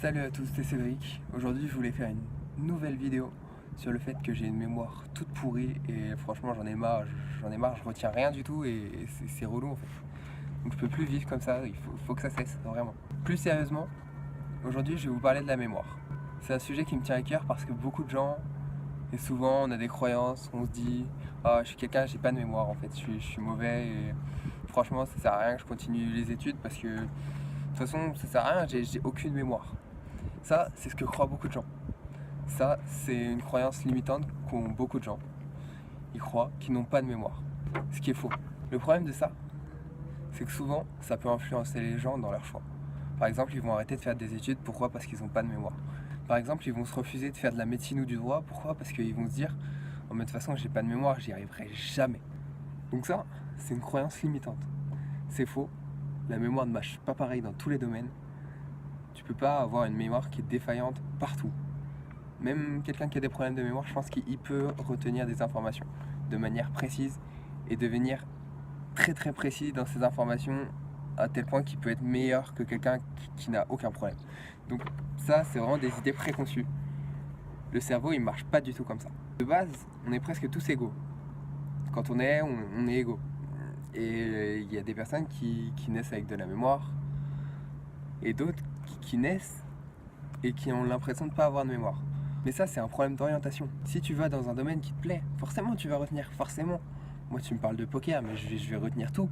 Salut à tous, c'est Cédric. Aujourd'hui, je voulais faire une nouvelle vidéo sur le fait que j'ai une mémoire toute pourrie et franchement, j'en ai marre, je retiens rien du tout et c'est relou en fait. Donc je peux plus vivre comme ça, il faut que ça cesse, vraiment. Plus sérieusement, aujourd'hui, je vais vous parler de la mémoire. C'est un sujet qui me tient à cœur parce que beaucoup de gens, et souvent, on a des croyances, on se dit ah, je suis quelqu'un, j'ai pas de mémoire en fait, je suis mauvais et franchement, ça sert à rien que je continue les études parce que de toute façon, ça sert à rien, j'ai aucune mémoire. Ça, c'est ce que croient beaucoup de gens. Ça, c'est une croyance limitante qu'ont beaucoup de gens. Ils croient qu'ils n'ont pas de mémoire, ce qui est faux. Le problème de ça, c'est que souvent, ça peut influencer les gens dans leur choix. Par exemple, ils vont arrêter de faire des études, pourquoi? Parce qu'ils n'ont pas de mémoire. Par exemple, ils vont se refuser de faire de la médecine ou du droit, pourquoi? Parce qu'ils vont se dire, oh, mais de toute façon, j'ai pas de mémoire, j'y arriverai jamais. Donc ça, c'est une croyance limitante. C'est faux. La mémoire ne marche pas pareil dans tous les domaines. Tu peux pas avoir une mémoire qui est défaillante partout. Même quelqu'un qui a des problèmes de mémoire, je pense qu'il peut retenir des informations de manière précise et devenir très très précis dans ses informations à tel point qu'il peut être meilleur que quelqu'un qui n'a aucun problème. Donc ça, c'est vraiment des idées préconçues. Le cerveau, il marche pas du tout comme ça. De base, on est presque tous égaux. Quand on est égaux. Et il y a des personnes qui naissent avec de la mémoire et d'autres qui naissent et qui ont l'impression de ne pas avoir de mémoire. Mais ça, c'est un problème d'orientation. Si tu vas dans un domaine qui te plaît, forcément tu vas retenir, forcément. Moi, tu me parles de poker, mais je vais retenir tout.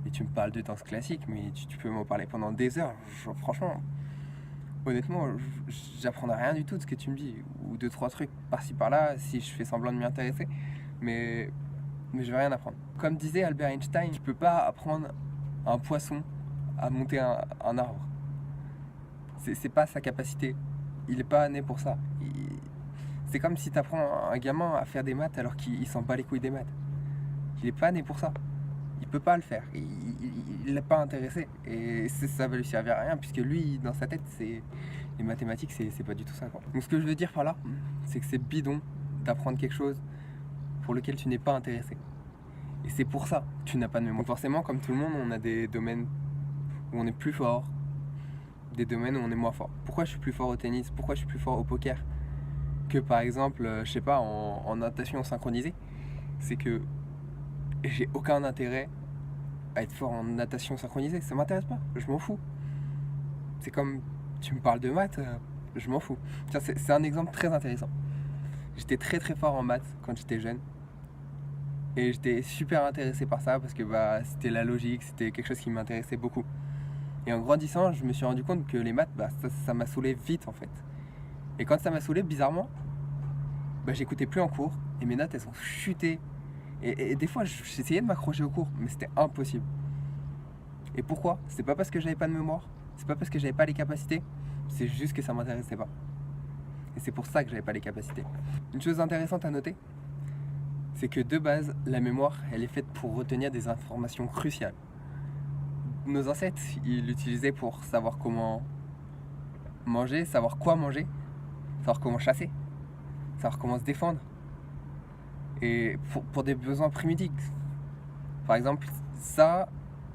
Et tu me parles de danse classique, mais tu peux m'en parler pendant des heures. Franchement, honnêtement, j'apprendrai rien du tout de ce que tu me dis. Ou deux, trois trucs par-ci par-là, si je fais semblant de m'y intéresser. Mais je vais rien apprendre. Comme disait Albert Einstein, tu peux pas apprendre à un poisson à monter un arbre. C'est pas sa capacité. Il est pas né pour ça. C'est comme si tu apprends un gamin à faire des maths alors qu'il s'en bat les couilles des maths. Il est pas né pour ça. Il peut pas le faire. Il l'a pas intéressé. Et ça va lui servir à rien puisque lui, dans sa tête, les mathématiques, c'est pas du tout ça, quoi. Donc ce que je veux dire par là, c'est que c'est bidon d'apprendre quelque chose pour lequel tu n'es pas intéressé. Et c'est pour ça que tu n'as pas de mémoire. Donc forcément, comme tout le monde, on a des domaines où on est plus fort, des domaines où on est moins fort. Pourquoi je suis plus fort au tennis? Pourquoi je suis plus fort au poker que par exemple, je sais pas, en natation synchronisée? C'est que j'ai aucun intérêt à être fort en natation synchronisée. Ça m'intéresse pas, je m'en fous. C'est comme tu me parles de maths, je m'en fous. Tiens, c'est un exemple très intéressant. J'étais très très fort en maths quand j'étais jeune. Et j'étais super intéressé par ça parce que c'était la logique, c'était quelque chose qui m'intéressait beaucoup. Et en grandissant, je me suis rendu compte que les maths, ça m'a saoulé vite en fait. Et quand ça m'a saoulé, bizarrement, j'écoutais plus en cours et mes notes elles ont chuté. Et des fois, j'essayais de m'accrocher au cours, mais c'était impossible. Et pourquoi? C'est pas parce que j'avais pas de mémoire, c'est pas parce que j'avais pas les capacités, c'est juste que ça m'intéressait pas. Et c'est pour ça que j'avais pas les capacités. Une chose intéressante à noter, c'est que de base, la mémoire, elle est faite pour retenir des informations cruciales. Nos ancêtres, ils l'utilisaient pour savoir comment manger, savoir quoi manger, savoir comment chasser, savoir comment se défendre. Et pour des besoins primitifs. Par exemple, ça,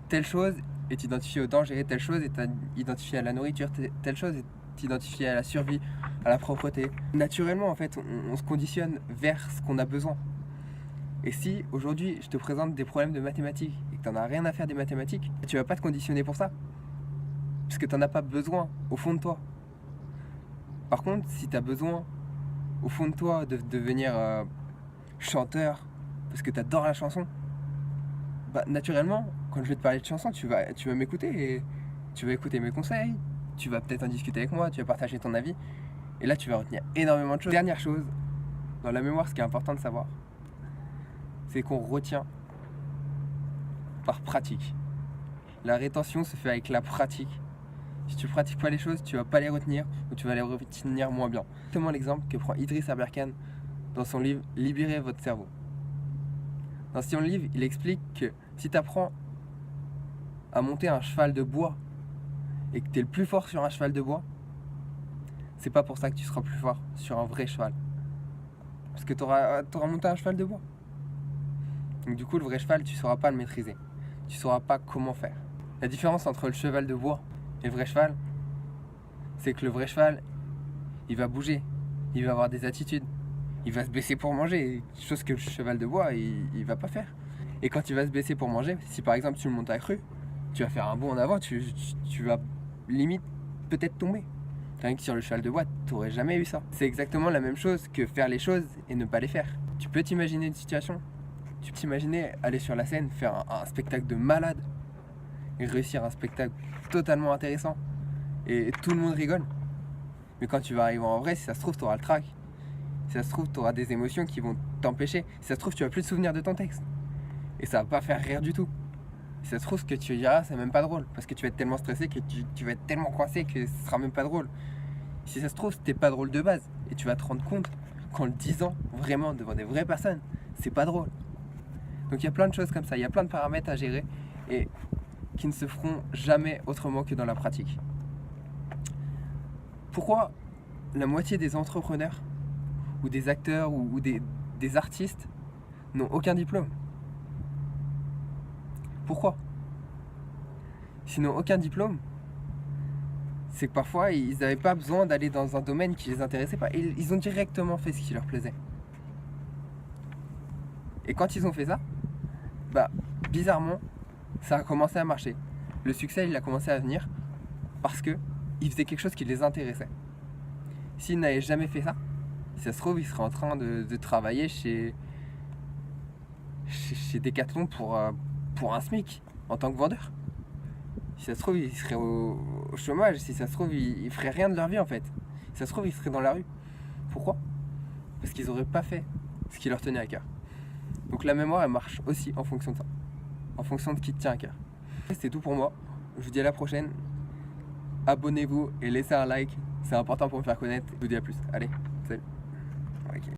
telle chose est identifiée au danger, telle chose est identifiée à la nourriture, telle chose est identifiée à la survie, à la propreté. Naturellement, en fait, on se conditionne vers ce qu'on a besoin. Et si aujourd'hui je te présente des problèmes de mathématiques et que tu n'en as rien à faire des mathématiques, tu vas pas te conditionner pour ça. Parce que tu n'en as pas besoin au fond de toi. Par contre, si tu as besoin au fond de toi de devenir chanteur parce que tu adores la chanson, naturellement, quand je vais te parler de chanson, tu vas m'écouter et tu vas écouter mes conseils, tu vas peut-être en discuter avec moi, tu vas partager ton avis et là tu vas retenir énormément de choses. Dernière chose, dans la mémoire, ce qui est important de savoir, c'est qu'on retient par pratique. La rétention se fait avec la pratique. Si tu pratiques pas les choses, tu vas pas les retenir ou tu vas les retenir moins bien. C'est exactement l'exemple que prend Idriss Aberkan dans son livre Libérez votre cerveau. Dans son livre, il explique que si tu apprends à monter un cheval de bois et que tu es le plus fort sur un cheval de bois, c'est pas pour ça que tu seras plus fort sur un vrai cheval. Parce que tu auras monté un cheval de bois. Donc du coup, le vrai cheval, tu ne sauras pas le maîtriser. Tu ne sauras pas comment faire. La différence entre le cheval de bois et le vrai cheval, c'est c'est que le vrai cheval, il va bouger, il va avoir des attitudes, il va se baisser pour manger, chose que le cheval de bois, il va pas faire. Et quand il va se baisser pour manger, si par exemple tu le montes à cru, tu vas faire un bond en avant, tu vas limite peut-être tomber. Rien que sur le cheval de bois, tu n'aurais jamais eu ça. C'est exactement la même chose que faire les choses et ne pas les faire. Tu peux t'imaginer une situation, tu peux t'imaginer aller sur la scène, faire un spectacle de malade, et réussir un spectacle totalement intéressant, et tout le monde rigole. Mais quand tu vas arriver en vrai, si ça se trouve, tu auras le trac. Si ça se trouve, tu auras des émotions qui vont t'empêcher. Si ça se trouve, tu vas plus te souvenir de ton texte. Et ça va pas faire rire du tout. Si ça se trouve, ce que tu diras, c'est même pas drôle. Parce que tu vas être tellement stressé que tu vas être tellement coincé que ce sera même pas drôle. Si ça se trouve, c'était pas drôle de base. Et tu vas te rendre compte qu'en le disant vraiment devant des vraies personnes, c'est pas drôle. Donc il y a plein de choses comme ça. Il y a plein de paramètres à gérer et qui ne se feront jamais autrement que dans la pratique. Pourquoi la moitié des entrepreneurs ou des acteurs ou des artistes n'ont aucun diplôme? Pourquoi? S'ils n'ont aucun diplôme, c'est que parfois ils n'avaient pas besoin d'aller dans un domaine qui les intéressait pas. Ils ont directement fait ce qui leur plaisait. Et quand ils ont fait ça, bizarrement, ça a commencé à marcher. Le succès, il a commencé à venir parce qu'ils faisaient quelque chose qui les intéressait. S'ils n'avaient jamais fait ça, si ça se trouve, ils seraient en train de travailler chez Decathlon pour un SMIC en tant que vendeur. Si ça se trouve, ils seraient au chômage. Si ça se trouve, ils feraient rien de leur vie en fait. Si ça se trouve, ils seraient dans la rue. Pourquoi? Parce qu'ils n'auraient pas fait ce qui leur tenait à cœur. Donc la mémoire, elle marche aussi en fonction de ça, en fonction de qui te tient à cœur. C'est tout pour moi. Je vous dis à la prochaine. Abonnez-vous et laissez un like. C'est important pour me faire connaître. Je vous dis à plus. Allez, salut. Ok.